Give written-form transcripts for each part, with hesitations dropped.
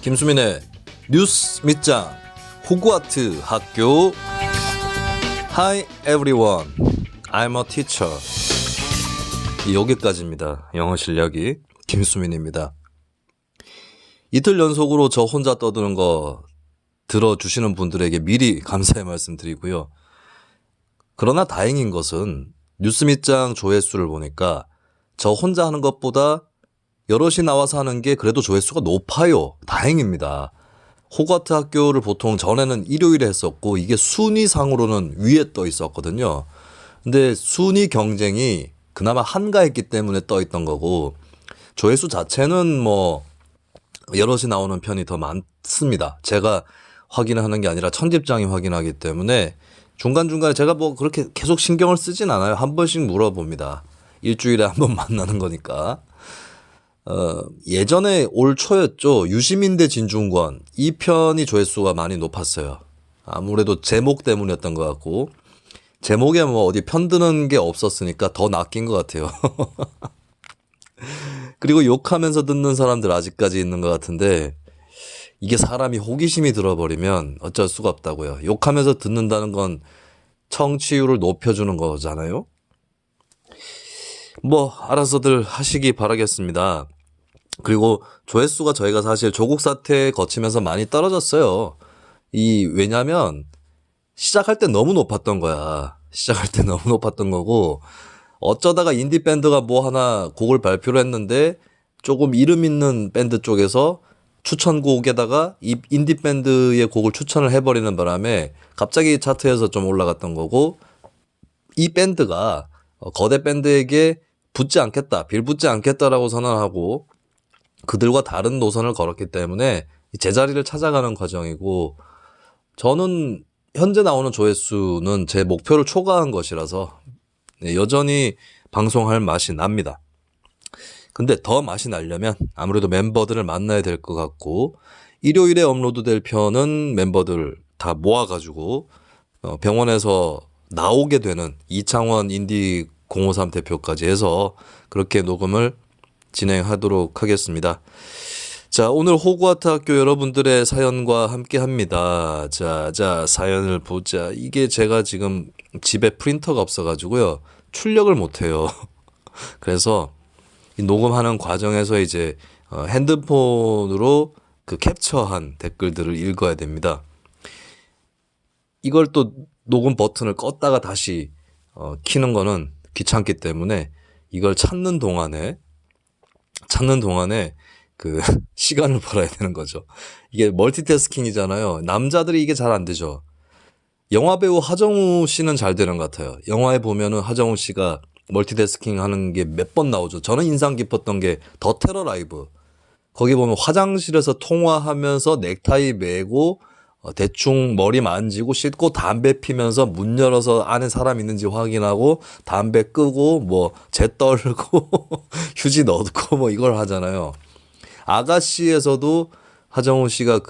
김수민의 뉴스 밑장 호그와트 학교. Hi everyone, I'm a teacher. 여기까지입니다. 영어 실력이. 김수민입니다. 이틀 연속으로 저 혼자 떠드는 거 들어주시는 분들에게 미리 감사의 말씀 드리고요. 그러나 다행인 것은 뉴스 밑장 조회수를 보니까 저 혼자 하는 것보다 여럿이 나와서 하는 게 그래도 조회수가 높아요. 다행입니다. 호그와트 학교를 보통 전에는 일요일에 했었고 이게 순위상으로는 위에 떠 있었거든요. 근데 순위 경쟁이 그나마 한가했기 때문에 떠 있던 거고 조회수 자체는 뭐 여럿이 나오는 편이 더 많습니다. 제가 확인하는 게 아니라 천집장이 확인하기 때문에 중간중간에 제가 뭐 그렇게 계속 신경을 쓰진 않아요. 한 번씩 물어봅니다. 일주일에 한 번 만나는 거니까. 예전에 올 초였죠. 유시민 대 진중권. 이 편이 조회수가 많이 높았어요. 아무래도 제목 때문이었던 것 같고 제목에 뭐 어디 편드는 게 없었으니까 더 낚인 것 같아요. 그리고 욕하면서 듣는 사람들 아직까지 있는 것 같은데 이게 사람이 호기심이 들어버리면 어쩔 수가 없다고요. 욕하면서 듣는다는 건 청취율을 높여주는 거잖아요. 뭐 알아서들 하시기 바라겠습니다. 그리고 조회수가 저희가 사실 조국 사태 거치면서 많이 떨어졌어요. 왜냐면 시작할 때 너무 높았던 거야. 시작할 때 너무 높았던 거고 어쩌다가 인디 밴드가 뭐 하나 곡을 발표를 했는데 조금 이름 있는 밴드 쪽에서 추천곡에다가 이 인디 밴드의 곡을 추천을 해버리는 바람에 갑자기 차트에서 좀 올라갔던 거고 이 밴드가 거대 밴드에게 붙지 않겠다, 빌붙지 않겠다라고 선언하고 그들과 다른 노선을 걸었기 때문에 제자리를 찾아가는 과정이고 저는 현재 나오는 조회수는 제 목표를 초과한 것이라서 여전히 방송할 맛이 납니다. 근데 더 맛이 나려면 아무래도 멤버들을 만나야 될 것 같고 일요일에 업로드될 편은 멤버들 다 모아가지고 병원에서 나오게 되는 이창원 인디 053 대표까지 해서 그렇게 녹음을 진행하도록 하겠습니다. 자, 오늘 호그와트 학교 여러분들의 사연과 함께 합니다. 자, 사연을 보자. 이게 제가 지금 집에 프린터가 없어가지고요. 출력을 못해요. 그래서 이 녹음하는 과정에서 이제 핸드폰으로 그 캡처한 댓글들을 읽어야 됩니다. 이걸 또 녹음 버튼을 껐다가 다시 키는 거는 귀찮기 때문에 이걸 찾는 동안에 그 시간을 벌어야 되는 거죠. 이게 멀티태스킹이잖아요. 남자들이 이게 잘 안 되죠. 영화배우 하정우 씨는 잘 되는 것 같아요. 영화에 보면은 하정우 씨가 멀티태스킹 하는 게 몇 번 나오죠. 저는 인상 깊었던 게 더 테러 라이브. 거기 보면 화장실에서 통화하면서 넥타이 매고 대충 머리 만지고 씻고 담배 피면서 문 열어서 안에 사람 있는지 확인하고 담배 끄고 뭐 재 떨고 휴지 넣고 뭐 이걸 하잖아요. 아가씨에서도 하정우 씨가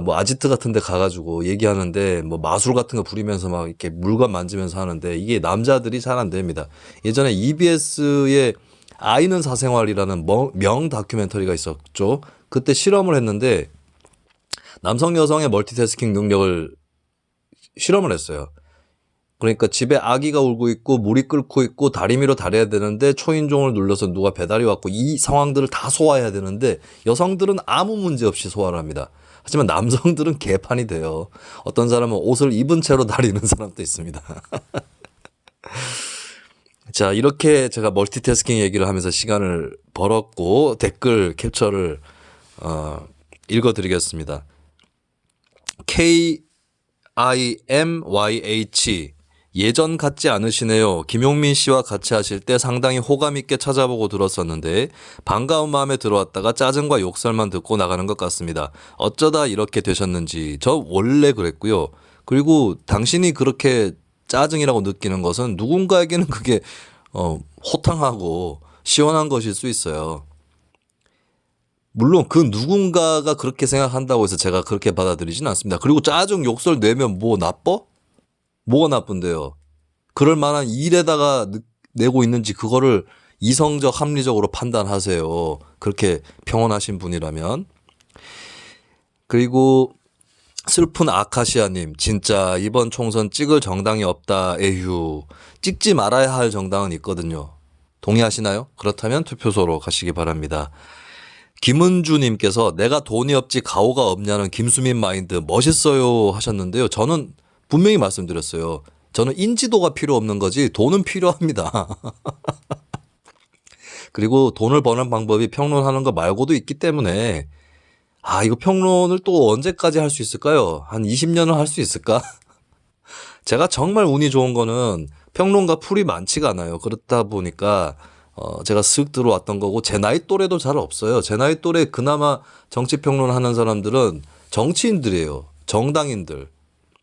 뭐 아지트 같은 데 가가지고 얘기하는데 뭐 마술 같은 거 부리면서 막 이렇게 물건 만지면서 하는데 이게 남자들이 잘 안 됩니다. 예전에 EBS의 아이는 사생활이라는 명 다큐멘터리가 있었죠. 그때 실험을 했는데 남성 여성의 멀티태스킹 능력을 실험을 했어요. 그러니까 집에 아기가 울고 있고 물이 끓고 있고 다리미로 다려야 되는데 초인종을 눌러서 누가 배달이 왔고 이 상황들을 다 소화해야 되는데 여성들은 아무 문제 없이 소화를 합니다. 하지만 남성들은 개판이 돼요. 어떤 사람은 옷을 입은 채로 다리는 사람도 있습니다. 자, 이렇게 제가 멀티태스킹 얘기를 하면서 시간을 벌었고 댓글 캡처를 읽어드리겠습니다. KIMYH 예전 같지 않으시네요. 김용민 씨와 같이 하실 때 상당히 호감 있게 찾아보고 들었었는데 반가운 마음에 들어왔다가 짜증과 욕설만 듣고 나가는 것 같습니다. 어쩌다 이렇게 되셨는지. 저 원래 그랬고요. 그리고 당신이 그렇게 짜증이라고 느끼는 것은 누군가에게는 그게 호탕하고 시원한 것일 수 있어요. 물론 그 누군가가 그렇게 생각한다고 해서 제가 그렇게 받아들이진 않습니다. 그리고 짜증 욕설 내면 뭐 나빠? 뭐가 나쁜데요? 그럴 만한 일에다가 내고 있는지 그거를 이성적 합리적으로 판단하세요. 그렇게 평온하신 분이라면. 그리고 슬픈 아카시아님, 진짜 이번 총선 찍을 정당이 없다. 에휴, 찍지 말아야 할 정당은 있거든요. 동의하시나요? 그렇다면 투표소로 가시기 바랍니다. 김은주님께서 내가 돈이 없지 가오가 없냐는 김수민 마인드 멋있어요 하셨는데요. 저는 분명히 말씀드렸어요. 저는 인지도가 필요 없는 거지 돈은 필요합니다. 그리고 돈을 버는 방법이 평론하는 거 말고도 있기 때문에 이거 평론을 또 언제까지 할 수 있을까요? 한 20년을 할 수 있을까? 제가 정말 운이 좋은 거는 평론가 풀이 많지가 않아요. 그렇다 보니까 제가 쓱 들어왔던 거고 제 나이 또래도 잘 없어요. 제 나이 또래 그나마 정치평론 하는 사람들은 정치인들이에요. 정당인들.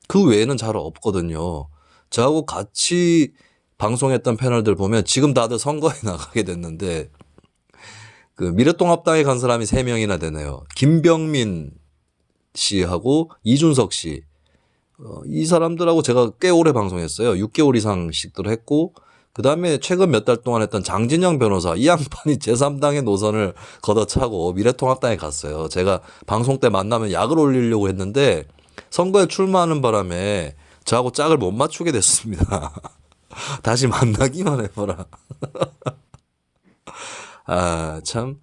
그 외에는 잘 없거든요. 저하고 같이 방송했던 패널들 보면 지금 다들 선거에 나가게 됐는데 그 미래통합당에 간 사람이 3명이나 되네요. 김병민 씨하고 이준석 씨. 이 사람들하고 제가 꽤 오래 방송했어요. 6개월 이상씩들 했고 그다음에 최근 몇 달 동안 했던 장진영 변호사. 이 양반이 제3당의 노선을 걷어차고 미래통합당에 갔어요. 제가 방송 때 만나면 약을 올리려고 했는데 선거에 출마하는 바람에 저하고 짝을 못 맞추게 됐습니다. 다시 만나기만 해봐라. 참.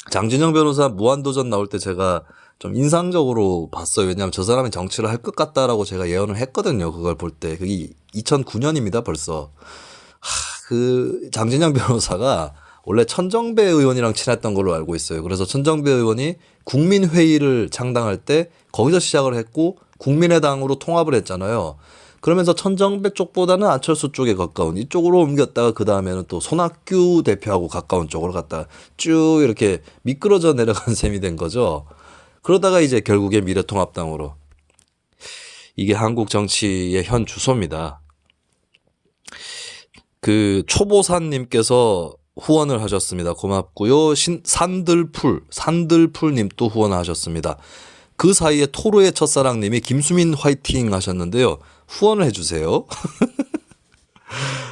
장진영 변호사 무한도전 나올 때 제가 좀 인상적으로 봤어요. 왜냐하면 저 사람이 정치를 할 것 같다라고 제가 예언을 했거든요. 그걸 볼 때. 그게 2009년입니다, 벌써. 그 장진영 변호사가 원래 천정배 의원이랑 친했던 걸로 알고 있어요. 그래서 천정배 의원이 국민회의를 창당할 때 거기서 시작을 했고 국민의당으로 통합을 했잖아요. 그러면서 천정배 쪽보다는 안철수 쪽에 가까운 이쪽으로 옮겼다가 그 다음에는 또 손학규 대표하고 가까운 쪽으로 갔다가 쭉 이렇게 미끄러져 내려간 셈이 된 거죠. 그러다가 이제 결국에 미래통합당으로. 이게 한국 정치의 현 주소입니다. 그 초보산님께서 후원을 하셨습니다. 고맙고요. 산들풀님 또 후원하셨습니다. 그 사이에 토르의 첫사랑님이 김수민 화이팅 하셨는데요. 후원을 해주세요.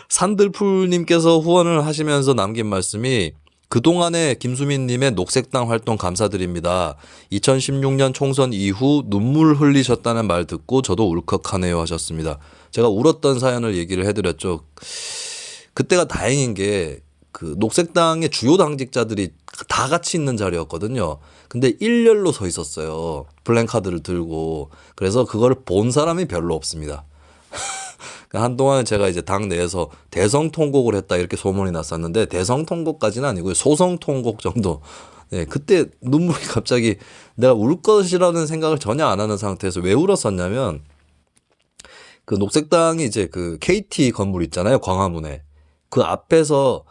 산들풀님께서 후원을 하시면서 남긴 말씀이 그동안의 김수민님의 녹색당 활동 감사드립니다. 2016년 총선 이후 눈물 흘리셨다는 말 듣고 저도 울컥하네요 하셨습니다. 제가 울었던 사연을 얘기를 해드렸죠. 그때가 다행인 게 그 녹색당의 주요 당직자들이 다 같이 있는 자리였거든요. 근데 일렬로 서 있었어요. 플랜카드를 들고. 그래서 그걸 본 사람이 별로 없습니다. 한동안 제가 이제 당 내에서 대성 통곡을 했다 이렇게 소문이 났었는데 대성 통곡까지는 아니고요. 소성 통곡 정도. 네, 그때 눈물이 갑자기 내가 울 것이라는 생각을 전혀 안 하는 상태에서 왜 울었었냐면 그 녹색당이 이제 그 KT 건물 있잖아요. 광화문에. 그 앞에서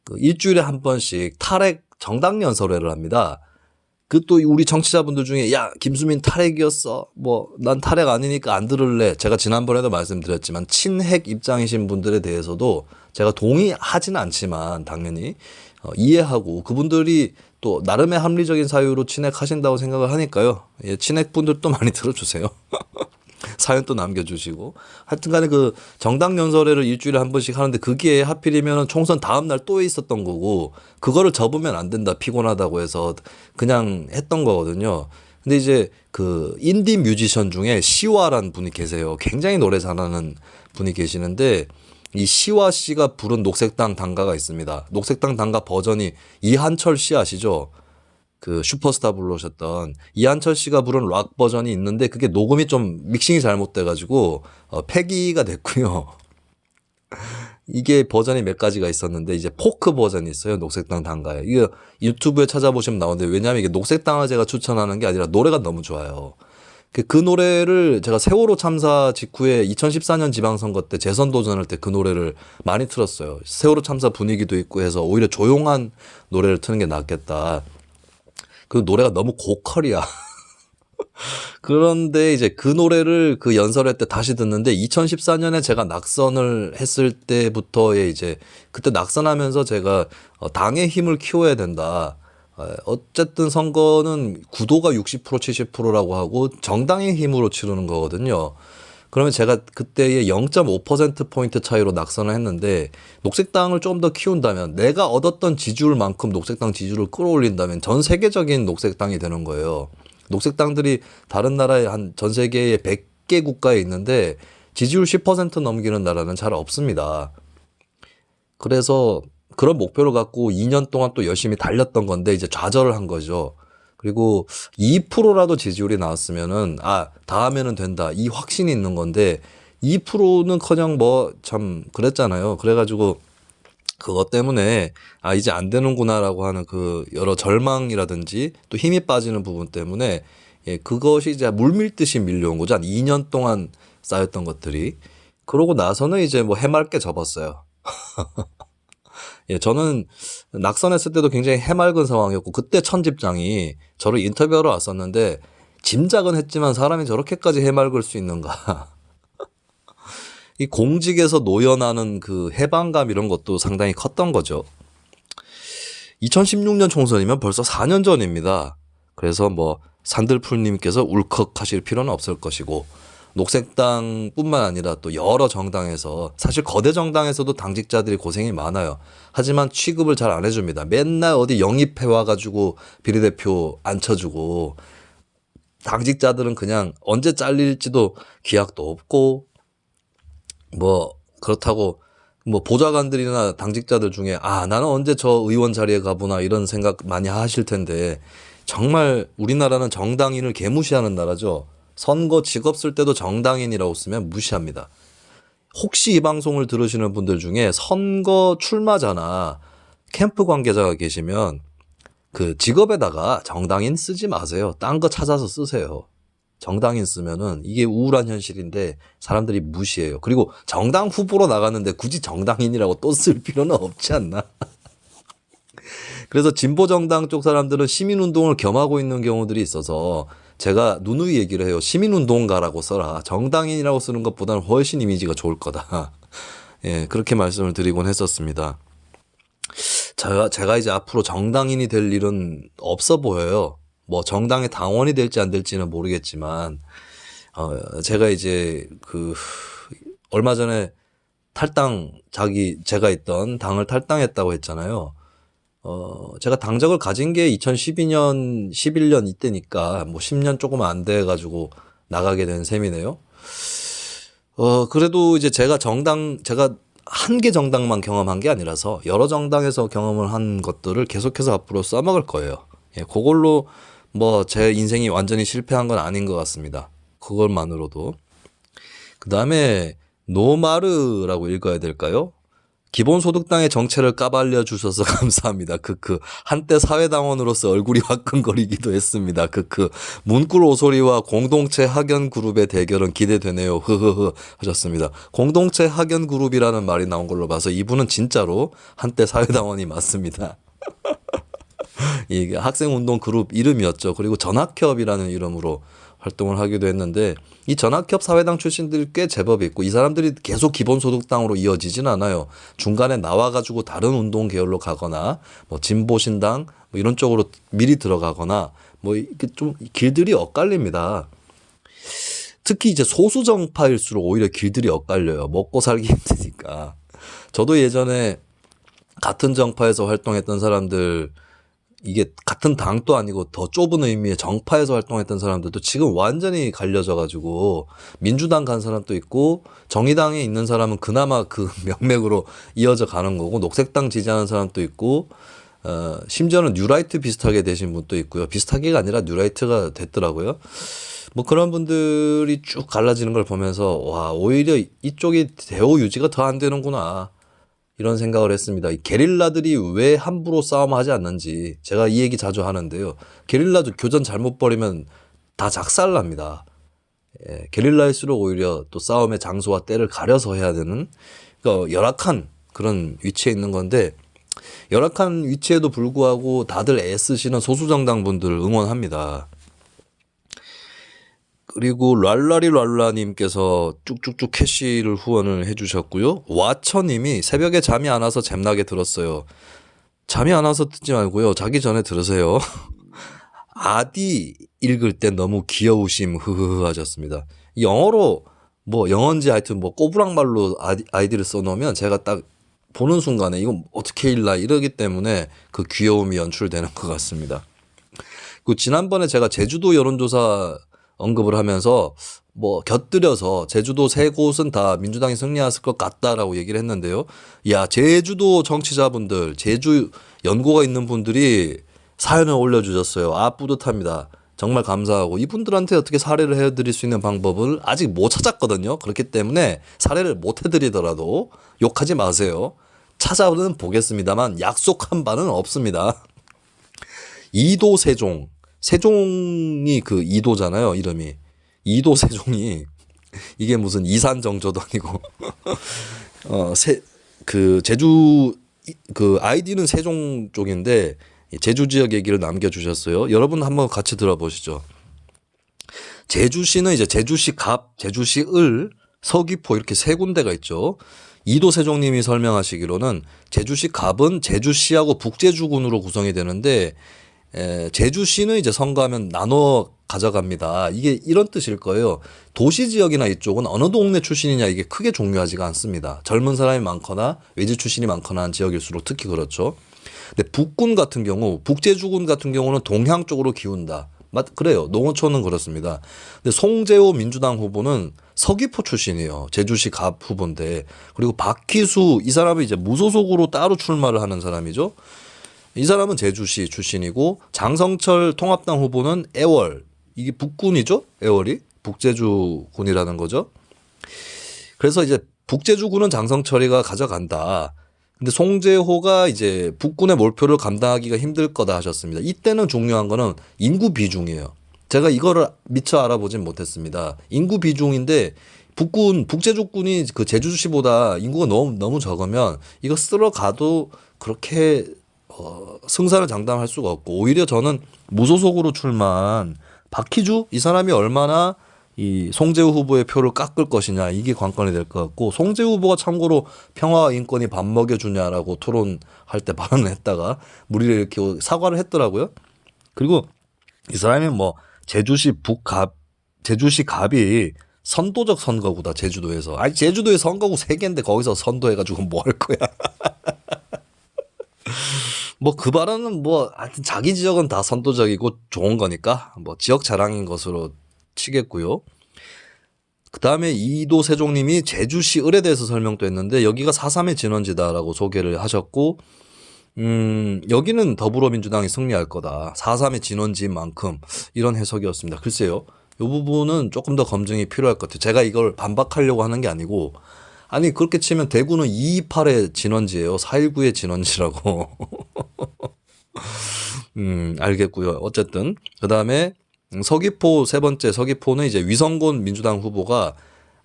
그 일주일에 한 번씩 탈핵 정당 연설회를 합니다. 그 또 우리 정치자분들 중에 야 김수민 탈핵이었어. 뭐 난 탈핵 아니니까 안 들을래. 제가 지난번에도 말씀드렸지만 친핵 입장이신 분들에 대해서도 제가 동의하지는 않지만 당연히 이해하고 그분들이 또 나름의 합리적인 사유로 친핵하신다고 생각을 하니까요. 예, 친핵 분들도 많이 들어주세요. 사연 또 남겨주시고 하여튼 간에 그 정당 연설회를 일주일에 한 번씩 하는데 그게 하필이면 총선 다음 날 또 있었던 거고 그거를 접으면 안 된다 피곤하다고 해서 그냥 했던 거거든요. 근데 이제 그 인디 뮤지션 중에 시와라는 분이 계세요. 굉장히 노래 잘하는 분이 계시는데 이 시와 씨가 부른 녹색당 단가가 있습니다. 녹색당 단가 버전이 이한철 씨 아시죠? 그 슈퍼스타 불러오셨던 이한철 씨가 부른 락 버전이 있는데 그게 녹음이 좀 믹싱이 잘못돼가지고 폐기가 됐고요. 이게 버전이 몇 가지가 있었는데 이제 포크 버전이 있어요. 녹색당 단가에. 이거 유튜브에 찾아보시면 나오는데 왜냐하면 이게 녹색당을 제가 추천하는 게 아니라 노래가 너무 좋아요. 그 노래를 제가 세월호 참사 직후에 2014년 지방선거 때 재선 도전할 때 그 노래를 많이 틀었어요. 세월호 참사 분위기도 있고 해서 오히려 조용한 노래를 트는 게 낫겠다. 그 노래가 너무 고퀄이야. 그런데 이제 그 노래를 그 연설회 때 다시 듣는데 2014년에 제가 낙선을 했을 때부터의 이제 그때 낙선하면서 제가 당의 힘을 키워야 된다. 어쨌든 선거는 구도가 60% 70%라고 하고 정당의 힘으로 치르는 거거든요. 그러면 제가 그때의 0.5%포인트 차이로 낙선을 했는데 녹색당을 좀 더 키운다면 내가 얻었던 지지율만큼 녹색당 지지율을 끌어올린다면 전 세계적인 녹색당이 되는 거예요. 녹색당들이 다른 나라에 한 전 세계에 100개 국가에 있는데 지지율 10% 넘기는 나라는 잘 없습니다. 그래서 그런 목표를 갖고 2년 동안 또 열심히 달렸던 건데 이제 좌절을 한 거죠. 그리고 2%라도 지지율이 나왔으면은 다음에는 된다 이 확신이 있는 건데 2%는커녕 뭐 참 그랬잖아요. 그래가지고 그것 때문에 이제 안 되는구나라고 하는 그 여러 절망이라든지 또 힘이 빠지는 부분 때문에 그것이 이제 물밀듯이 밀려온 거죠. 한 2년 동안 쌓였던 것들이. 그러고 나서는 이제 뭐 해맑게 접었어요. 저는 낙선했을 때도 굉장히 해맑은 상황이었고 그때 천집장이 저를 인터뷰하러 왔었는데 짐작은 했지만 사람이 저렇게까지 해맑을 수 있는가. 이 공직에서 노연하는 그 해방감 이런 것도 상당히 컸던 거죠. 2016년 총선이면 벌써 4년 전입니다. 그래서 뭐 산들풀님께서 울컥하실 필요는 없을 것이고 녹색당뿐만 아니라 또 여러 정당에서 사실 거대 정당에서도 당직자들이 고생이 많아요. 하지만 취급을 잘 안 해줍니다. 맨날 어디 영입해 와가지고 비례대표 앉혀주고 당직자들은 그냥 언제 잘릴지도 기약도 없고 뭐 그렇다고 뭐 보좌관들이나 당직자들 중에 나는 언제 저 의원 자리에 가보나 이런 생각 많이 하실 텐데 정말 우리나라는 정당인을 개무시하는 나라죠. 선거 직업 쓸 때도 정당인이라고 쓰면 무시합니다. 혹시 이 방송을 들으시는 분들 중에 선거 출마자나 캠프 관계자가 계시면 그 직업에다가 정당인 쓰지 마세요. 딴 거 찾아서 쓰세요. 정당인 쓰면은 이게 우울한 현실인데 사람들이 무시해요. 그리고 정당 후보로 나갔는데 굳이 정당인이라고 또 쓸 필요는 없지 않나. 그래서 진보정당 쪽 사람들은 시민운동을 겸하고 있는 경우들이 있어서 제가 누누이 얘기를 해요. 시민운동가라고 써라. 정당인이라고 쓰는 것보다는 훨씬 이미지가 좋을 거다. 그렇게 말씀을 드리곤 했었습니다. 제가 이제 앞으로 정당인이 될 일은 없어 보여요. 뭐 정당의 당원이 될지 안 될지는 모르겠지만 제가 이제 얼마 전에 제가 있던 당을 탈당했다고 했잖아요. 제가 당적을 가진 게 2012년, 11년 이때니까 뭐 10년 조금 안 돼가지고 나가게 된 셈이네요. 그래도 이제 제가 한 개 정당만 경험한 게 아니라서 여러 정당에서 경험을 한 것들을 계속해서 앞으로 써먹을 거예요. 그걸로 뭐 제 인생이 완전히 실패한 건 아닌 것 같습니다. 그것만으로도. 그 다음에 노마르라고 읽어야 될까요? 기본소득당의 정체를 까발려 주셔서 감사합니다. 한때 사회당원으로서 얼굴이 화끈거리기도 했습니다. 문꿀 오소리와 공동체 학연 그룹의 대결은 기대되네요. 흐흐흐 하셨습니다. 공동체 학연 그룹이라는 말이 나온 걸로 봐서 이분은 진짜로 한때 사회당원이 맞습니다. 이게 학생운동 그룹 이름이었죠. 그리고 전학협이라는 이름으로 활동을 하기도 했는데 이 전학협 사회당 출신들이 꽤 제법 있고 이 사람들이 계속 기본소득당으로 이어지진 않아요. 중간에 나와가지고 다른 운동 계열로 가거나 뭐 진보신당 뭐 이런 쪽으로 미리 들어가거나 뭐 이렇게 좀 길들이 엇갈립니다. 특히 이제 소수정파일수록 오히려 길들이 엇갈려요. 먹고 살기 힘드니까. 저도 예전에 같은 정파에서 활동했던 사람들 이게 같은 당도 아니고 더 좁은 의미의 정파에서 활동했던 사람들도 지금 완전히 갈려져 가지고 민주당 간 사람도 있고 정의당에 있는 사람은 그나마 그 명맥으로 이어져 가는 거고 녹색당 지지하는 사람도 있고 심지어는 뉴라이트 비슷하게 되신 분도 있고요. 비슷하게가 아니라 뉴라이트가 됐더라고요. 뭐 그런 분들이 쭉 갈라지는 걸 보면서 와 오히려 이쪽이 대우 유지가 더 안 되는구나. 이런 생각을 했습니다. 이 게릴라들이 왜 함부로 싸움하지 않는지 제가 이 얘기 자주 하는데요. 게릴라도 교전 잘못 벌이면 다 작살납니다. 게릴라일수록 오히려 또 싸움의 장소와 때를 가려서 해야 되는 그러니까 열악한 그런 위치에 있는 건데 열악한 위치에도 불구하고 다들 애쓰시는 소수정당 분들을 응원합니다. 그리고 랄라리랄라님께서 쭉쭉쭉 캐시를 후원을 해주셨고요. 와처님이 새벽에 잠이 안 와서 잼나게 들었어요. 잠이 안 와서 듣지 말고요. 자기 전에 들으세요. 아디 읽을 때 너무 귀여우심 흐흐흐 하셨습니다. 영어로 뭐 영어인지 하여튼 뭐 꼬부랑말로 아이디를 써놓으면 제가 딱 보는 순간에 이건 어떻게 읽나 이러기 때문에 그 귀여움이 연출되는 것 같습니다. 그 지난번에 제가 제주도 여론조사 언급을 하면서 뭐 곁들여서 제주도 세 곳은 다 민주당이 승리했을 것 같다라고 얘기를 했는데요. 야, 제주도 정치자분들, 제주 연고가 있는 분들이 사연을 올려주셨어요. 아, 뿌듯합니다. 정말 감사하고 이분들한테 어떻게 사례를 해드릴 수 있는 방법을 아직 못 찾았거든요. 그렇기 때문에 사례를 못 해드리더라도 욕하지 마세요. 찾아는 보겠습니다만 약속한 바는 없습니다. 이도 세종. 세종이 그 이도잖아요, 이름이. 이도 세종이 이게 무슨 이산정조도 아니고 그 제주 그 아이디는 세종 쪽인데 제주 지역 얘기를 남겨주셨어요. 여러분 한번 같이 들어보시죠. 제주시는 이제 제주시 갑, 제주시 을, 서귀포 이렇게 세 군데가 있죠. 이도 세종님이 설명하시기로는 제주시 갑은 제주시하고 북제주군으로 구성이 되는데 제주시는 이제 선거하면 나눠 가져갑니다. 이게 이런 뜻일 거예요. 도시 지역이나 이쪽은 어느 동네 출신이냐 이게 크게 중요하지가 않습니다. 젊은 사람이 많거나 외지 출신이 많거나 한 지역일수록 특히 그렇죠. 근데 북군 같은 경우, 북제주군 같은 경우는 동향 쪽으로 기운다. 그래요. 농어촌은 그렇습니다. 근데 송재호 민주당 후보는 서귀포 출신이에요. 제주시 갑 후보인데. 그리고 박희수 이 사람은 이제 무소속으로 따로 출마를 하는 사람이죠. 이 사람은 제주시 출신이고 장성철 통합당 후보는 애월. 이게 북군이죠? 애월이. 북제주군이라는 거죠. 그래서 이제 북제주군은 장성철이가 가져간다. 근데 송재호가 이제 북군의 몰표를 감당하기가 힘들 거다 하셨습니다. 이때는 중요한 거는 인구 비중이에요. 제가 이거를 미처 알아보진 못했습니다. 인구 비중인데 북제주군이 그 제주시보다 인구가 너무 적으면 이거 쓸어가도 그렇게 승산을 장담할 수가 없고 오히려 저는 무소속으로 출마한 박희주 이 사람이 얼마나 이 송재우 후보의 표를 깎을 것이냐 이게 관건이 될 것 같고 송재우 후보가 참고로 평화와 인권이 밥 먹여주냐라고 토론할 때 발언을 했다가 무리를 일으키고 사과를 했더라고요. 그리고 이 사람이 뭐 제주시 갑이 선도적 선거구다 제주도에서. 아니 제주도에 선거구 3개인데 거기서 선도해가지고 뭐 할 거야. 뭐 그 발언은 뭐 하여튼 자기 지역은 다 선도적이고 좋은 거니까 뭐 지역 자랑인 것으로 치겠고요. 그 다음에 이도 세종님이 제주시 을에 대해서 설명도 했는데 여기가 4.3의 진원지다라고 소개를 하셨고 여기는 더불어민주당이 승리할 거다. 4.3의 진원지인 만큼 이런 해석이었습니다. 글쎄요. 이 부분은 조금 더 검증이 필요할 것 같아요. 제가 이걸 반박하려고 하는 게 아니고 아니 그렇게 치면 대구는 228의 진원지예요. 4.19의 진원지라고. 알겠고요. 어쨌든 그 다음에 서귀포 세 번째 서귀포는 이제 위성곤 민주당 후보가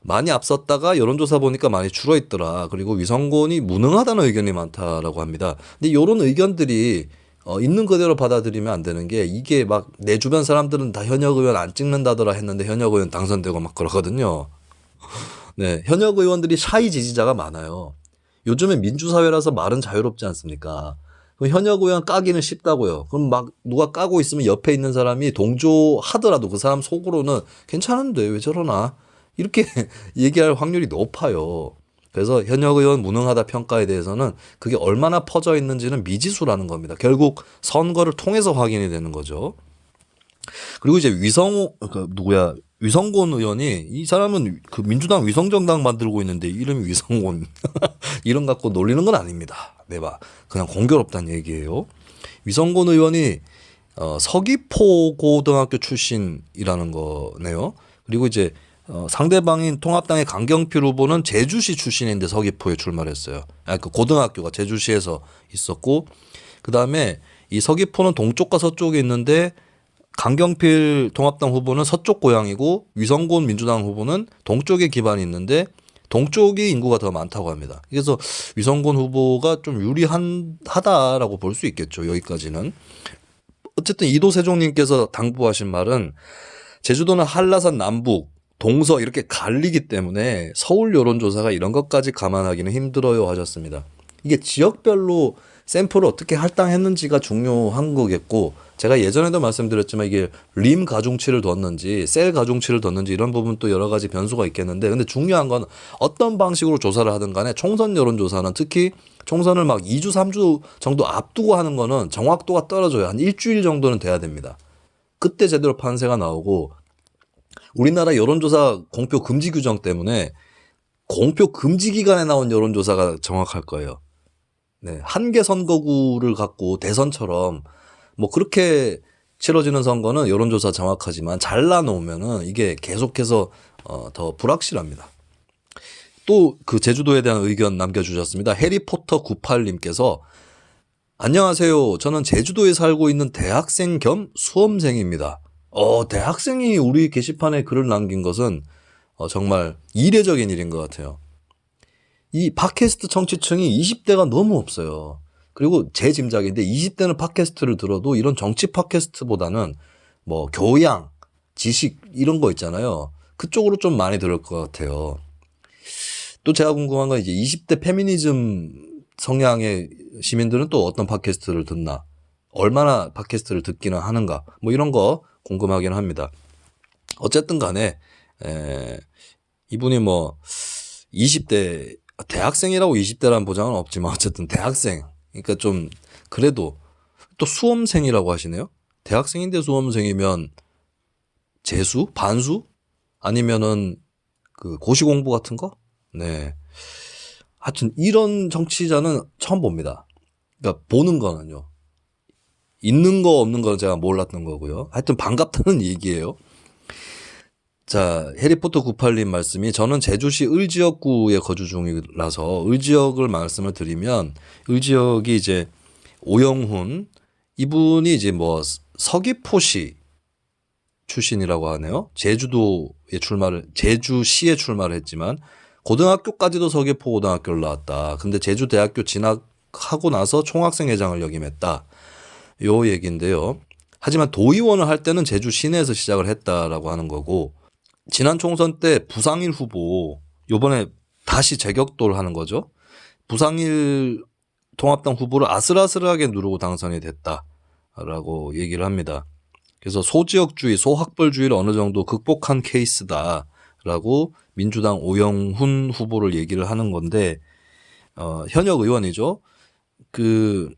많이 앞섰다가 여론조사 보니까 많이 줄어있더라. 그리고 위성곤이 무능하다는 의견이 많다라고 합니다. 근데 이런 의견들이 있는 그대로 받아들이면 안 되는 게 이게 막 내 주변 사람들은 다 현역 의원 안 찍는다더라 했는데 현역 의원 당선되고 막 그러거든요. 네, 현역 의원들이 샤이 지지자가 많아요. 요즘에 민주사회라서 말은 자유롭지 않습니까? 그럼 현역 의원 까기는 쉽다고요. 그럼 막 누가 까고 있으면 옆에 있는 사람이 동조하더라도 그 사람 속으로는 괜찮은데 왜 저러나 이렇게 얘기할 확률이 높아요. 그래서 현역 의원 무능하다 평가에 대해서는 그게 얼마나 퍼져 있는지는 미지수라는 겁니다. 결국 선거를 통해서 확인이 되는 거죠. 그리고 이제 위성곤 의원이 이 사람은 그 민주당 위성정당 만들고 있는데 이름이 위성곤 이름 갖고 놀리는 건 아닙니다. 네, 그냥 공교롭다는 얘기예요. 위성곤 의원이 서귀포고등학교 출신이라는 거네요. 그리고 이제 상대방인 통합당의 강경필 후보는 제주시 출신인데 서귀포에 출마를 했어요. 그 고등학교가 제주시에서 있었고 그 다음에 이 서귀포는 동쪽과 서쪽에 있는데 강경필 통합당 후보는 서쪽 고향이고 위성곤 민주당 후보는 동쪽에 기반이 있는데 동쪽이 인구가 더 많다고 합니다. 그래서 위성곤 후보가 좀 유리하다라고 볼 수 있겠죠. 여기까지는. 어쨌든 이도 세종님께서 당부하신 말은 제주도는 한라산 남북, 동서 이렇게 갈리기 때문에 서울 여론조사가 이런 것까지 감안하기는 힘들어요 하셨습니다. 이게 지역별로 샘플을 어떻게 할당했는지가 중요한 거겠고, 제가 예전에도 말씀드렸지만 이게 림 가중치를 뒀는지 셀 가중치를 뒀는지 이런 부분 또 여러 가지 변수가 있겠는데, 근데 중요한 건 어떤 방식으로 조사를 하든 간에 총선 여론조사는 특히 총선을 막 2주 3주 정도 앞두고 하는 거는 정확도가 떨어져요. 한 일주일 정도는 돼야 됩니다. 그때 제대로 판세가 나오고, 우리나라 여론조사 공표 금지 규정 때문에 공표 금지 기간에 나온 여론조사가 정확할 거예요. 네, 한 개 선거구를 갖고 대선처럼 뭐 그렇게 치러지는 선거는 여론조사 정확하지만 잘라놓으면은 이게 계속해서 더 불확실합니다. 또 그 제주도에 대한 의견 남겨주셨습니다. 해리포터 98님께서 안녕하세요. 저는 제주도에 살고 있는 대학생 겸 수험생입니다. 대학생이 우리 게시판에 글을 남긴 것은 정말 이례적인 일인 것 같아요. 이 팟캐스트 청취층이 20대가 너무 없어요. 그리고 제 짐작인데 20대는 팟캐스트를 들어도 이런 정치 팟캐스트보다는 뭐 교양, 지식 이런 거 있잖아요. 그쪽으로 좀 많이 들을 것 같아요. 또 제가 궁금한 건 이제 20대 페미니즘 성향의 시민들은 또 어떤 팟캐스트를 듣나, 얼마나 팟캐스트를 듣기는 하는가, 뭐 이런 거 궁금하긴 합니다. 어쨌든 간에 이분이 뭐 20대 대학생이라고 20대라는 보장은 없지만 어쨌든 대학생, 그러니까 좀 그래도 또 수험생이라고 하시네요. 대학생인데 수험생이면 재수? 반수? 아니면은 그 고시 공부 같은 거? 네. 하여튼 이런 정치자는 처음 봅니다. 그러니까 보는 거는요. 있는 거 없는 거는 제가 몰랐던 거고요. 하여튼 반갑다는 얘기예요. 자, 해리포터 98님 말씀이 저는 제주시 을지역구에 거주 중이라서 을지역을 말씀을 드리면 을지역이 이제 오영훈 이분이 이제 뭐 서귀포시 출신이라고 하네요. 제주시에 출마를 했지만 고등학교까지도 서귀포 고등학교를 나왔다. 근데 제주대학교 진학하고 나서 총학생회장을 역임했다. 요 얘기인데요. 하지만 도의원을 할 때는 제주 시내에서 시작을 했다라고 하는 거고, 지난 총선 때 부상일 후보, 요번에 다시 재격돌 하는 거죠. 부상일 통합당 후보를 아슬아슬하게 누르고 당선이 됐다라고 얘기를 합니다. 그래서 소지역주의, 소학벌주의를 어느 정도 극복한 케이스다라고 민주당 오영훈 후보를 얘기를 하는 건데, 현역 의원이죠. 그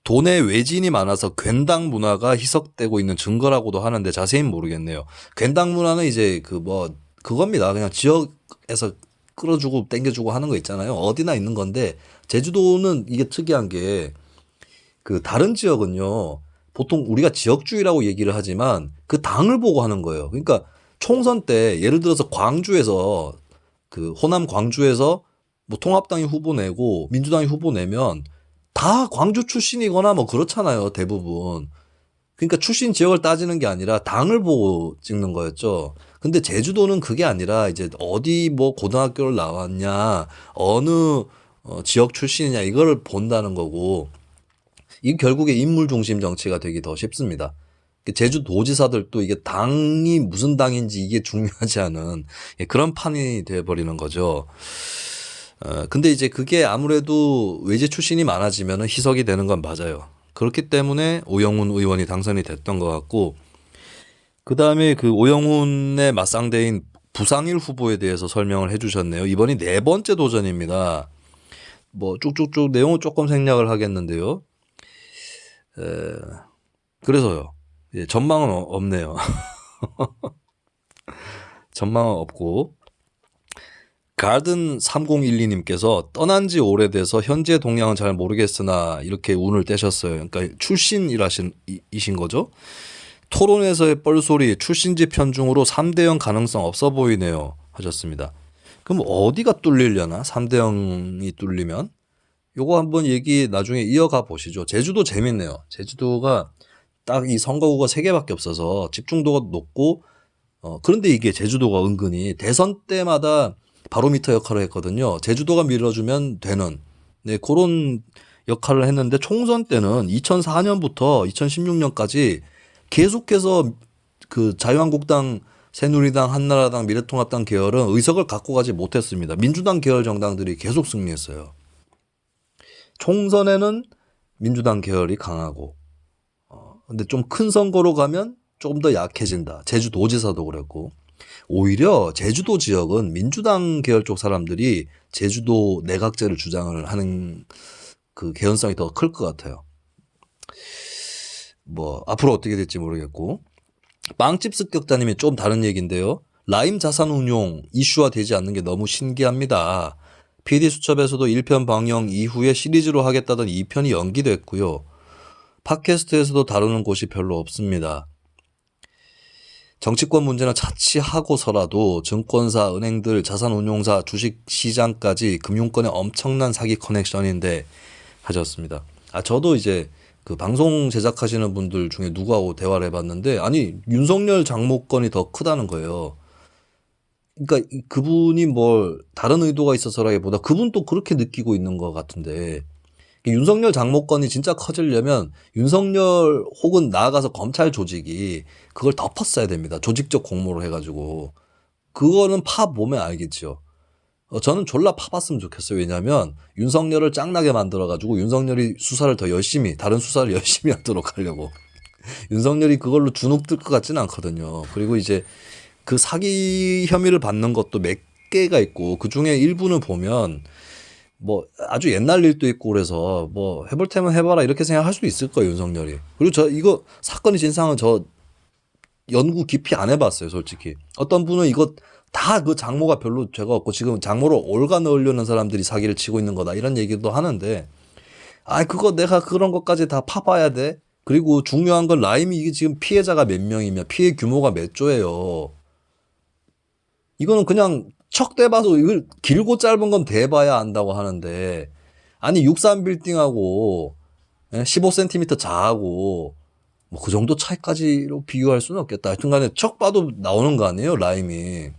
돈의 외진이 많아서 괜당 문화가 희석되고 있는 증거라고도 하는데 자세히는 모르겠네요. 괜당 문화는 이제 그겁니다. 그냥 지역에서 끌어주고 땡겨주고 하는 거 있잖아요. 어디나 있는 건데 제주도는 이게 특이한 게 그 다른 지역은요. 보통 우리가 지역주의라고 얘기를 하지만 그 당을 보고 하는 거예요. 그러니까 총선 때 예를 들어서 광주에서 그 호남 광주에서 뭐 통합당이 후보 내고 민주당이 후보 내면 다 광주 출신이거나 뭐 그렇잖아요. 대부분. 그러니까 출신 지역을 따지는 게 아니라 당을 보고 찍는 거였죠. 근데 제주도는 그게 아니라 이제 어디 뭐 고등학교를 나왔냐, 어느 지역 출신이냐 이거를 본다는 거고, 이 결국에 인물 중심 정치가 되기 더 쉽습니다. 제주도지사들도 이게 당이 무슨 당인지 이게 중요하지 않은 그런 판이 돼버리는 거죠. 근데 이제 그게 아무래도 외제 출신이 많아지면 희석이 되는 건 맞아요. 그렇기 때문에 오영훈 의원이 당선이 됐던 것 같고, 그 다음에 그 오영훈의 맞상대인 부상일 후보에 대해서 설명을 해주셨네요. 이번이 4번째 도전입니다. 뭐 쭉쭉쭉 내용은 조금 생략을 하겠는데요. 그래서요. 예, 전망은 없네요. 전망은 없고, 가든 3012님께서 떠난 지 오래돼서 현재 동향은 잘 모르겠으나 이렇게 운을 떼셨어요. 그러니까 출신이신 거죠. 토론에서의 뻘소리 출신지 편중으로 3대0 가능성 없어 보이네요 하셨습니다. 그럼 어디가 뚫리려나? 3대0이 뚫리면? 요거 한번 얘기 나중에 이어가 보시죠. 제주도 재밌네요. 제주도가 딱 이 선거구가 3개밖에 없어서 집중도가 높고, 그런데 이게 제주도가 은근히 대선 때마다 바로미터 역할을 했거든요. 제주도가 밀어주면 되는, 네, 그런 역할을 했는데 총선 때는 2004년부터 2016년까지 계속해서 그 자유한국당, 새누리당, 한나라당, 미래통합당 계열은 의석을 갖고 가지 못했습니다. 민주당 계열 정당들이 계속 승리했어요. 총선에는 민주당 계열이 강하고, 근데 좀 큰 선거로 가면 조금 더 약해진다. 제주도지사도 그랬고, 오히려 제주도 지역은 민주당 계열 쪽 사람들이 제주도 내각제를 주장을 하는 그 개연성이 더 클 것 같아요. 뭐 앞으로 어떻게 될지 모르겠고. 빵집 습격자님이 좀 다른 얘기인데요. 라임 자산운용 이슈화 되지 않는 게 너무 신기합니다. PD수첩에서도 1편 방영 이후에 시리즈로 하겠다던 2편이 연기됐고요. 팟캐스트에서도 다루는 곳이 별로 없습니다. 정치권 문제는 차치하고서라도 증권사, 은행들, 자산운용사, 주식시장까지 금융권의 엄청난 사기 커넥션인데 하셨습니다. 저도 이제 그 방송 제작하시는 분들 중에 누구하고 대화를 해봤는데 아니 윤석열 장모권이 더 크다는 거예요. 그러니까 그분이 뭘 다른 의도가 있어서라기보다 그분도 그렇게 느끼고 있는 것 같은데 윤석열 장모권이 진짜 커지려면 윤석열 혹은 나아가서 검찰 조직이 그걸 덮었어야 됩니다. 조직적 공모를 해가지고. 그거는 파보면 알겠죠. 저는 졸라 파봤으면 좋겠어요. 왜냐하면 윤석열을 짱나게 만들어가지고 윤석열이 수사를 더 열심히 다른 수사를 열심히 하도록 하려고. 윤석열이 그걸로 주눅들 것 같지는 않거든요. 그리고 이제 그 사기 혐의를 받는 것도 몇 개가 있고 그중에 일부는 보면 뭐 아주 옛날 일도 있고 그래서 뭐 해볼 테면 해봐라 이렇게 생각할 수도 있을 거예요. 윤석열이. 그리고 저 이거 사건의 진상은 저 연구 깊이 안 해봤어요. 솔직히. 어떤 분은 이거 다 그 장모가 별로 죄가 없고 지금 장모를 올가 넣으려는 사람들이 사기를 치고 있는 거다 이런 얘기도 하는데 그거 내가 그런 것까지 다 파봐야 돼. 그리고 중요한 건 라임이 이게 지금 피해자가 몇 명이며 피해 규모가 몇 조예요. 이거는 그냥 척 대봐도 이걸 길고 짧은 건 대봐야 안다고 하는데 아니 63빌딩하고 15cm 자하고 뭐 그 정도 차이까지로 비교할 수는 없겠다. 하여튼간에 척 봐도 나오는 거 아니에요 라임이.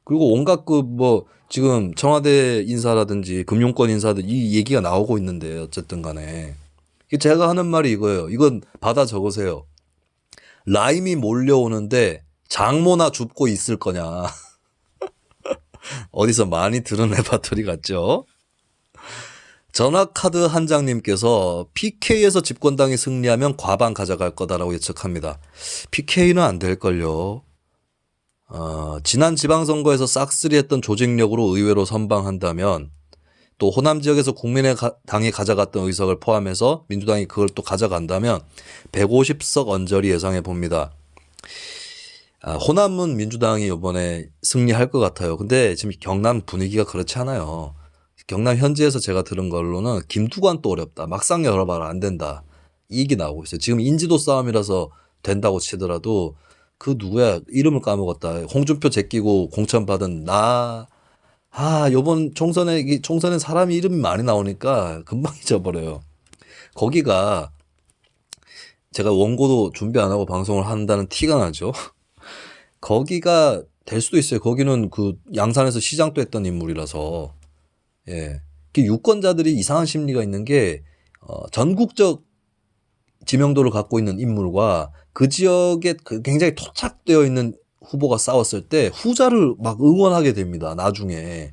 그리고 온갖 그 뭐 지금 청와대 인사라든지 금융권 인사들 이 얘기가 나오고 있는데 어쨌든 간에 제가 하는 말이 이거예요. 이건 받아 적으세요. 라임이 몰려오는데 장모나 줍고 있을 거냐. 어디서 많이 들은 레파토리 같죠? 전화카드 한장님께서 PK에서 집권당이 승리하면 과반 가져갈 거다라고 예측합니다. PK는 안 될걸요. 지난 지방선거에서 싹쓸이했던 조직력으로 의회로 선방한다면 또 호남 지역에서 국민의당이 가져갔던 의석을 포함해서 민주당이 그걸 또 가져간다면 150석 언저리 예상해 봅니다. 호남은 민주당이 이번에 승리할 것 같아요. 근데 지금 경남 분위기가 그렇지 않아요. 경남 현지에서 제가 들은 걸로는 김두관 또 어렵다. 막상 열어봐라 안 된다. 이 얘기 나오고 있어요. 지금 인지도 싸움이라서 된다고 치더라도 그 누구야 이름을 까먹었다. 홍준표 제끼고 공천 받은 요번 총선에 사람 이름이 많이 나오니까 금방 잊어버려요. 거기가 제가 원고도 준비 안 하고 방송을 한다는 티가 나죠. 거기가 될 수도 있어요. 거기는 그 양산에서 시장도 했던 인물이라서. 예. 유권자들이 이상한 심리가 있는 게, 전국적 지명도를 갖고 있는 인물과 그 지역에 굉장히 토착되어 있는 후보가 싸웠을 때 후자를 막 응원하게 됩니다. 나중에.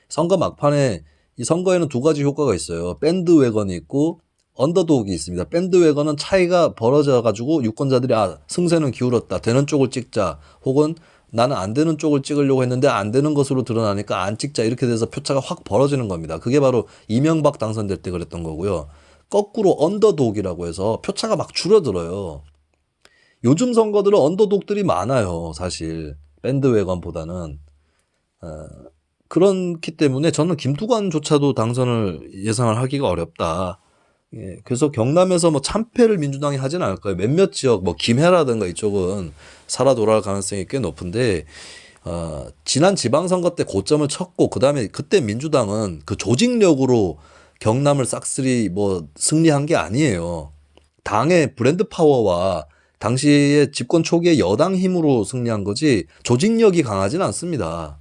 선거 막판에 이 선거에는 두 가지 효과가 있어요. 밴드웨건이 있고 언더독이 있습니다. 밴드웨건은 차이가 벌어져 가지고 유권자들이 승세는 기울었다. 되는 쪽을 찍자. 혹은 나는 안 되는 쪽을 찍으려고 했는데 안 되는 것으로 드러나니까 안 찍자. 이렇게 돼서 표차가 확 벌어지는 겁니다. 그게 바로 이명박 당선될 때 그랬던 거고요. 거꾸로 언더독이라고 해서 표차가 막 줄어들어요. 요즘 선거들은 언더독들이 많아요. 사실 밴드웨건보다는. 그렇기 때문에 저는 김두관조차도 당선을 예상을 하기가 어렵다. 예, 그래서 경남에서 뭐 참패를 민주당이 하진 않을 거예요. 몇몇 지역, 뭐 김해라든가 이쪽은 살아 돌아갈 가능성이 꽤 높은데, 지난 지방선거 때 고점을 쳤고, 그때 민주당은 그 조직력으로 경남을 싹쓸이 뭐 승리한 게 아니에요. 당의 브랜드 파워와 당시에 집권 초기에 여당 힘으로 승리한 거지, 조직력이 강하진 않습니다.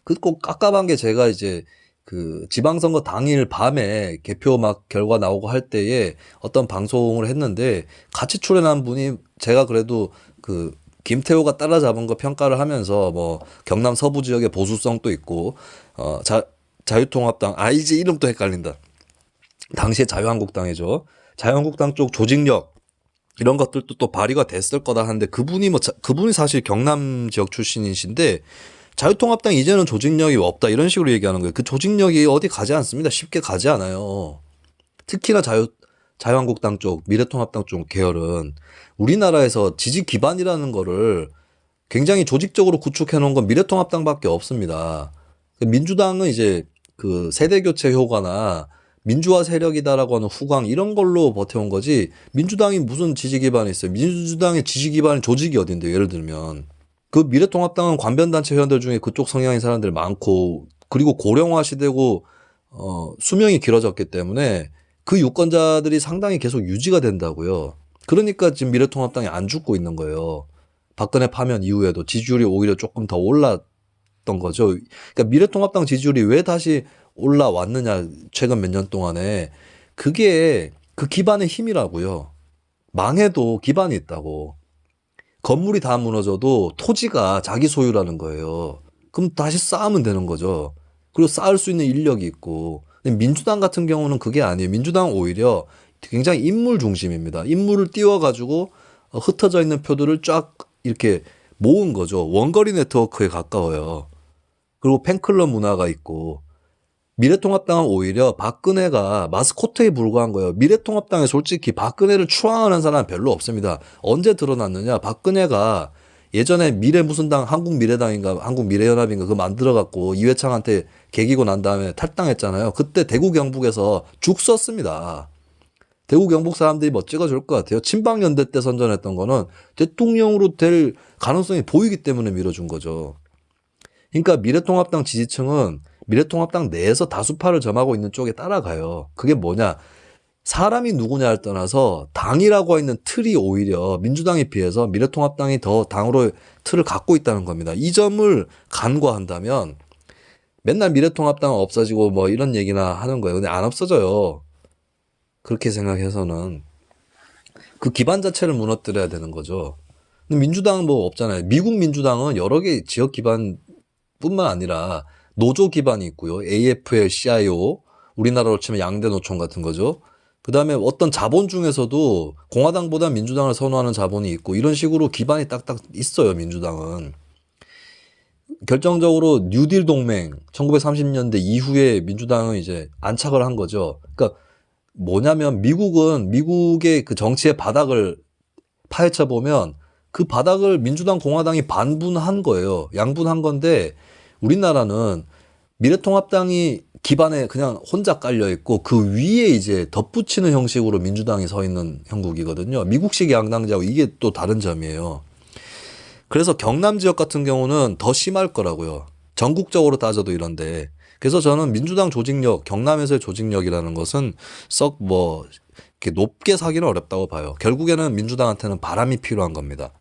그 꼭 깝깝한 게 제가 이제 그 지방선거 당일 밤에 개표 막 결과 나오고 할 때에 어떤 방송을 했는데 같이 출연한 분이 제가 그래도 그 김태호가 따라잡은 거 평가를 하면서 뭐 경남 서부 지역의 보수성도 있고 자유통합당 이제 이름도 헷갈린다. 당시에 자유한국당이죠. 자유한국당 쪽 조직력 이런 것들도 또 발휘가 됐을 거다 하는데 그분이 사실 경남 지역 출신이신데 자유통합당 이제는 조직력이 없다 이런 식으로 얘기하는 거예요. 그 조직력이 어디 가지 않습니다. 쉽게 가지 않아요. 특히나 자유한국당 쪽, 미래통합당 쪽 계열은 우리나라에서 지지 기반이라는 거를 굉장히 조직적으로 구축해 놓은 건 미래통합당밖에 없습니다. 민주당은 이제 그 세대 교체 효과나 민주화 세력이다라고 하는 후광 이런 걸로 버텨온 거지 민주당이 무슨 지지 기반이 있어요. 민주당의 지지 기반 조직이 어딘데 예를 들면 그 미래통합당은 관변단체 회원들 중에 그쪽 성향인 사람들 많고 그리고 고령화 시대고 수명이 길어졌기 때문에 그 유권자들이 상당히 계속 유지가 된다고요. 그러니까 지금 미래통합당이 안 죽고 있는 거예요. 박근혜 파면 이후에도 지지율이 오히려 조금 더 올랐던 거죠. 그러니까 미래통합당 지지율이 왜 다시 올라왔느냐 최근 몇 년 동안에 그게 그 기반의 힘이라고요. 망해도 기반이 있다고. 건물이 다 무너져도 토지가 자기 소유라는 거예요. 그럼 다시 쌓으면 되는 거죠. 그리고 쌓을 수 있는 인력이 있고. 근데 민주당 같은 경우는 그게 아니에요. 민주당은 오히려 굉장히 인물 중심입니다. 인물을 띄워가지고 흩어져 있는 표들을 쫙 이렇게 모은 거죠. 원거리 네트워크에 가까워요. 그리고 팬클럽 문화가 있고. 미래통합당은 오히려 박근혜가 마스코트에 불과한 거예요. 미래통합당에 솔직히 박근혜를 추앙하는 사람은 별로 없습니다. 언제 드러났느냐? 박근혜가 예전에 미래 무슨 당, 한국미래당인가, 한국미래연합인가 그거 만들어갖고 이회창한테 개기고 난 다음에 탈당했잖아요. 그때 대구 경북에서 죽 썼습니다. 대구 경북 사람들이 뭐 찍어줄 것 같아요. 친박연대 때 선전했던 거는 대통령으로 될 가능성이 보이기 때문에 밀어준 거죠. 그러니까 미래통합당 지지층은 미래통합당 내에서 다수파를 점하고 있는 쪽에 따라가요. 그게 뭐냐? 사람이 누구냐를 떠나서 당이라고 있는 틀이 오히려 민주당에 비해서 미래통합당이 더 당으로 틀을 갖고 있다는 겁니다. 이 점을 간과한다면 맨날 미래통합당은 없어지고 뭐 이런 얘기나 하는 거예요. 근데 안 없어져요. 그렇게 생각해서는 그 기반 자체를 무너뜨려야 되는 거죠. 근데 민주당은 뭐 없잖아요. 미국 민주당은 여러 개 지역 기반뿐만 아니라 노조 기반이 있고요. AFL-CIO, 우리나라로 치면 양대 노총 같은 거죠. 그 다음에 어떤 자본 중에서도 공화당보다 민주당을 선호하는 자본이 있고 이런 식으로 기반이 딱딱 있어요. 민주당은. 결정적으로 뉴딜 동맹 1930년대 이후에 민주당은 이제 안착을 한 거죠. 그러니까 뭐냐면 미국의 그 정치의 바닥을 파헤쳐 보면 그 바닥을 민주당 공화당이 반분한 거예요. 양분한 건데 우리나라는 미래통합당이 기반에 그냥 혼자 깔려 있고 그 위에 이제 덧붙이는 형식으로 민주당이 서 있는 형국이거든요. 미국식 양당제하고 이게 또 다른 점이에요. 그래서 경남 지역 같은 경우는 더 심할 거라고요. 전국적으로 따져도 이런데. 그래서 저는 민주당 조직력, 경남에서의 조직력이라는 것은 썩 뭐 이렇게 높게 사기는 어렵다고 봐요. 결국에는 민주당한테는 바람이 필요한 겁니다.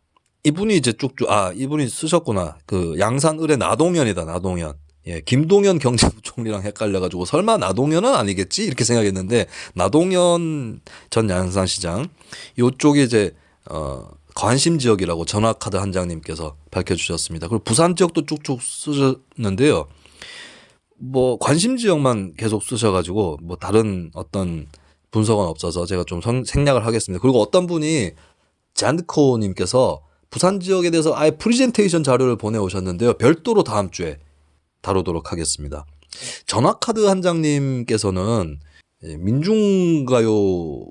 이분이 이제 이분이 쓰셨구나. 그 양산을의 나동현이다, 나동현. 예, 김동연 경제부총리랑 헷갈려가지고 설마 나동현은 아니겠지? 이렇게 생각했는데 나동현 전 양산시장 요쪽이 이제 관심 지역이라고 전화카드 한장님께서 밝혀주셨습니다. 그리고 부산 지역도 쭉쭉 쓰셨는데요. 뭐 관심 지역만 계속 쓰셔가지고 뭐 다른 어떤 분석은 없어서 제가 좀 생략을 하겠습니다. 그리고 어떤 분이 잔드코님께서 부산 지역에 대해서 아예 프리젠테이션 자료를 보내오셨는데요. 별도로 다음 주에 다루도록 하겠습니다. 전화카드 한장님께서는 민중가요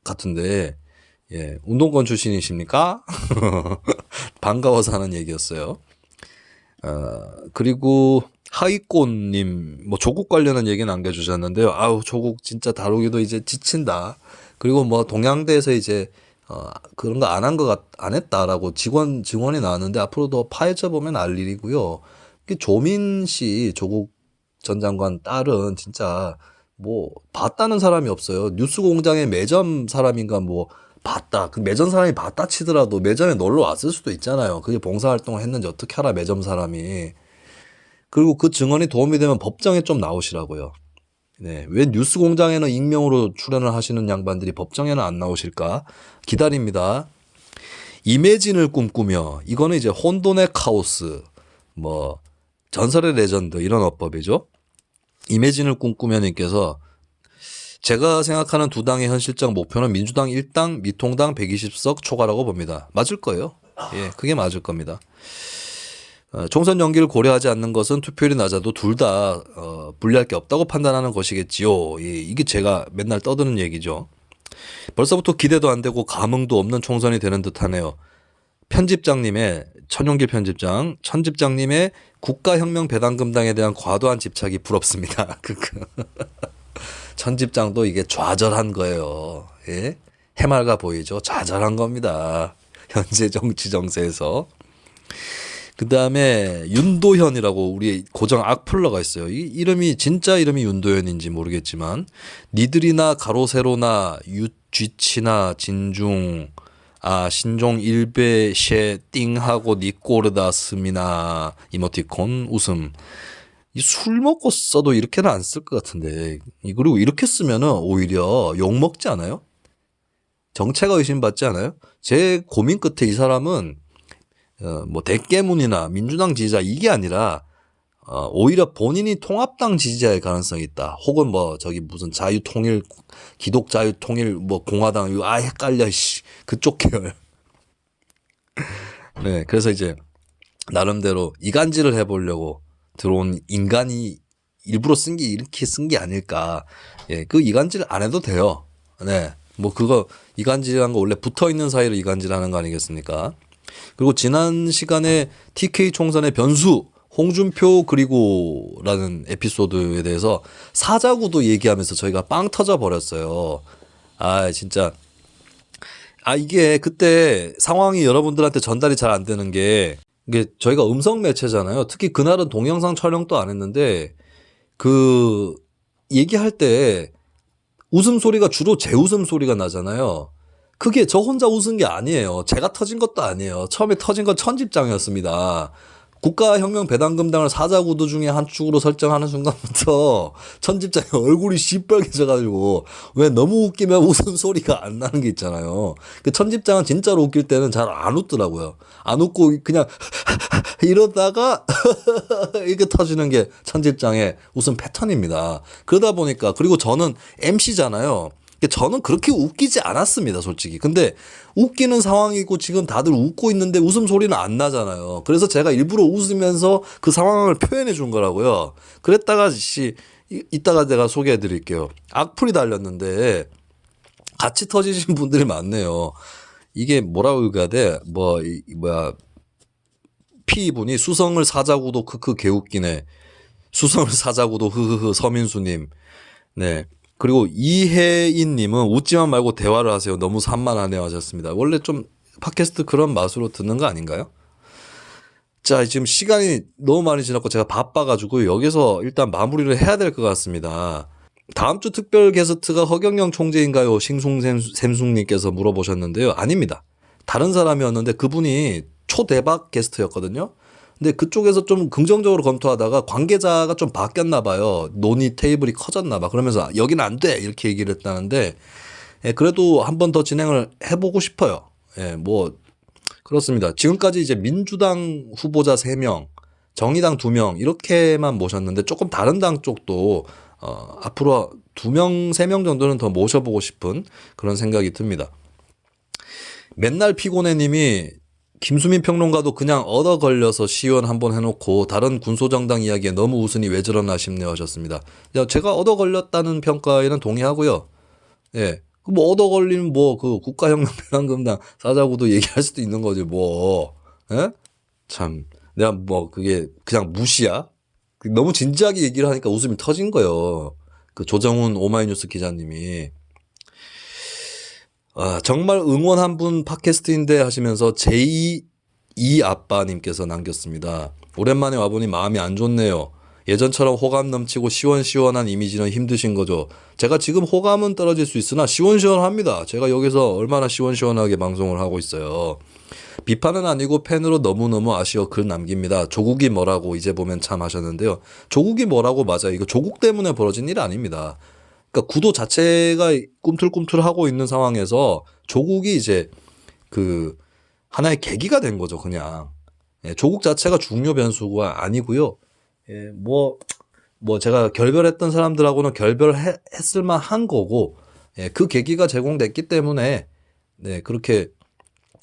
같은데 운동권 출신이십니까? 반가워서 하는 얘기였어요. 그리고 하이꽃님 뭐 조국 관련한 얘기 남겨주셨는데요. 아우 조국 진짜 다루기도 이제 지친다. 그리고 뭐 동양대에서 이제 그런 거 안 했다라고 증언이 나왔는데 앞으로 더 파헤쳐 보면 알 일이고요. 조민 씨 조국 전 장관 딸은 진짜 뭐 봤다는 사람이 없어요. 뉴스공장의 매점 사람인가 뭐 봤다. 그 매점 사람이 봤다 치더라도 매점에 놀러 왔을 수도 있잖아요. 그게 봉사활동을 했는지 어떻게 알아 매점 사람이. 그리고 그 증언이 도움이 되면 법정에 좀 나오시라고요. 네, 왜 뉴스공장에는 익명으로 출연을 하시는 양반들이 법정에는 안 나오실까 기다립니다. 이매진을 꿈꾸며 이거는 이제 혼돈의 카오스 뭐 전설의 레전드 이런 어법이죠. 이매진을 꿈꾸며님께서 제가 생각하는 두 당의 현실적 목표는 민주당 1당, 미통당 120석 초과라고 봅니다. 맞을 거예요. 예, 그게 맞을 겁니다. 총선 연기를 고려하지 않는 것은 투표율이 낮아도 둘 다 불리할 게 없다고 판단하는 것이겠지요. 예, 이게 제가 맨날 떠드는 얘기죠. 벌써부터 기대도 안 되고 감흥도 없는 총선이 되는 듯하네요. 편집장님의 천용길 편집장님의 국가혁명 배당금당에 대한 과도한 집착이 부럽습니다. 천집장도 이게 좌절한 거예요. 예? 해맑아 보이죠? 좌절한 겁니다. 현재 정치 정세에서. 그 다음에 윤도현이라고 우리 고정 악플러가 있어요. 이 이름이 진짜 이름이 윤도현인지 모르겠지만 니들이나 가로세로나 유쥐치나 진중 신종 일베 쉐 띵하고 니꼬르다 스미나 이모티콘 웃음. 이 술 먹고 써도 이렇게는 안 쓸 것 같은데 그리고 이렇게 쓰면은 오히려 욕 먹지 않아요? 정체가 의심받지 않아요? 제 고민 끝에 이 사람은 뭐 대깨문이나 민주당 지지자 이게 아니라 오히려 본인이 통합당 지지자일 가능성이 있다. 혹은 뭐 저기 무슨 자유통일 기독자유통일 뭐 공화당 이거 헷갈려 그쪽 계열. 네, 그래서 이제 나름대로 이간질을 해보려고 들어온 인간이 일부러 이렇게 쓴 게 아닐까. 예, 그 이간질 안 해도 돼요. 네, 뭐 그거 이간질이라는 거 원래 붙어 있는 사이로 이간질하는 거 아니겠습니까? 그리고 지난 시간에 TK 총선의 변수 홍준표 그리고라는 에피소드에 대해서 사자구도 얘기하면서 저희가 빵 터져 버렸어요. 진짜 이게 그때 상황이 여러분들한테 전달이 잘 안 되는 게 이게 저희가 음성 매체잖아요. 특히 그날은 동영상 촬영도 안 했는데 그 얘기할 때 웃음소리가 주로 제 웃음소리가 나잖아요. 그게 저 혼자 웃은 게 아니에요. 제가 터진 것도 아니에요. 처음에 터진 건 천집장이었습니다. 국가혁명 배당금당을 사자구도 중에 한 축으로 설정하는 순간부터 천집장이 얼굴이 시뻘개져가지고 왜 너무 웃기면 웃음소리가 안 나는 게 있잖아요. 그 천집장은 진짜로 웃길 때는 잘 안 웃더라고요. 안 웃고 그냥 이러다가 이렇게 터지는 게 천집장의 웃음 패턴입니다. 그러다 보니까 그리고 저는 MC잖아요. 저는 그렇게 웃기지 않았습니다, 솔직히. 근데 웃기는 상황이고 지금 다들 웃고 있는데 웃음소리는 안 나잖아요. 그래서 제가 일부러 웃으면서 그 상황을 표현해 준 거라고요. 그랬다가 이따가 제가 소개해 드릴게요. 악플이 달렸는데 같이 터지신 분들이 많네요. 이게 뭐라고 읽어야 돼? P분이 수성을 사자구도 크크 개웃기네. 수성을 사자구도 흐흐흐 서민수님. 네. 그리고 이혜인님은 웃지만 말고 대화를 하세요. 너무 산만하네요 하셨습니다. 원래 좀 팟캐스트 그런 맛으로 듣는 거 아닌가요? 자, 지금 시간이 너무 많이 지났고 제가 바빠가지고 여기서 일단 마무리를 해야 될 것 같습니다. 다음 주 특별 게스트가 허경영 총재인가요? 싱숭샘숭님께서 물어보셨는데요. 아닙니다. 다른 사람이었는데 그분이 초대박 게스트였거든요. 근데 그쪽에서 좀 긍정적으로 검토하다가 관계자가 좀 바뀌었나 봐요. 논의 테이블이 커졌나 봐. 그러면서 여기는 안 돼 이렇게 얘기를 했다는데 그래도 한 번 더 진행을 해보고 싶어요. 뭐 그렇습니다. 지금까지 이제 민주당 후보자 3명, 정의당 2명 이렇게만 모셨는데 조금 다른 당 쪽도 앞으로 2명, 3명 정도는 더 모셔보고 싶은 그런 생각이 듭니다. 맨날 피곤해 님이 김수민 평론가도 그냥 얻어 걸려서 시연 한번 해놓고 다른 군소정당 이야기에 너무 웃으니 왜 저러나 싶네요 하셨습니다. 제가 얻어 걸렸다는 평가에는 동의하고요. 예. 뭐 얻어 걸리면 그 국가혁명 배당금당 사자구도 얘기할 수도 있는 거지 뭐. 예? 참 내가 그게 그냥 무시야? 너무 진지하게 얘기를 하니까 웃음이 터진 거예요. 그 조정훈 오마이뉴스 기자님이. 정말 응원한 분 팟캐스트인데 하시면서 제2 아빠님께서 남겼습니다. 오랜만에 와보니 마음이 안 좋네요. 예전처럼 호감 넘치고 시원시원한 이미지는 힘드신 거죠. 제가 지금 호감은 떨어질 수 있으나 시원시원합니다. 제가 여기서 얼마나 시원시원하게 방송을 하고 있어요. 비판은 아니고 팬으로 너무너무 아쉬워 글 남깁니다. 조국이 뭐라고 이제 보면 참 하셨는데요. 조국이 뭐라고 맞아요. 이거 조국 때문에 벌어진 일 아닙니다. 그러니까 구도 자체가 꿈틀꿈틀하고 있는 상황에서 조국이 이제 그 하나의 계기가 된 거죠, 그냥. 조국 자체가 중요 변수가 아니고요. 뭐 제가 결별했던 사람들하고는 결별했을 만한 거고, 예, 그 계기가 제공됐기 때문에 네, 그렇게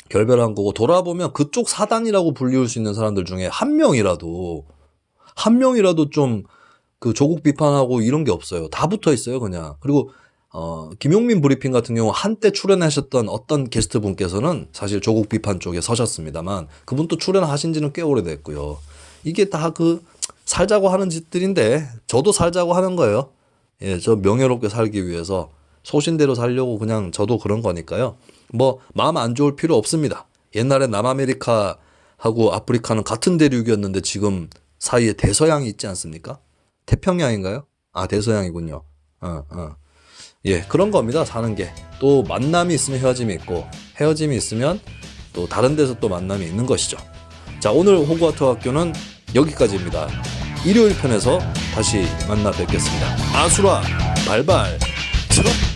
결별한 거고, 돌아보면 그쪽 사단이라고 불리울 수 있는 사람들 중에 한 명이라도 좀 그 조국 비판하고 이런 게 없어요. 다 붙어 있어요, 그냥. 그리고 김용민 브리핑 같은 경우 한때 출연하셨던 어떤 게스트 분께서는 사실 조국 비판 쪽에 서셨습니다만, 그분도 출연하신 지는 꽤 오래됐고요. 이게 다 그 살자고 하는 짓들인데, 저도 살자고 하는 거예요. 예, 저 명예롭게 살기 위해서 소신대로 살려고 그냥 저도 그런 거니까요. 뭐 마음 안 좋을 필요 없습니다. 옛날에 남아메리카하고 아프리카는 같은 대륙이었는데 지금 사이에 대서양이 있지 않습니까? 태평양인가요? 아, 대서양이군요. 예, 그런 겁니다. 사는 게. 또 만남이 있으면 헤어짐이 있고, 헤어짐이 있으면 또 다른 데서 또 만남이 있는 것이죠. 자, 오늘 호그와트 학교는 여기까지입니다. 일요일 편에서 다시 만나 뵙겠습니다. 아수라 발발 트럭.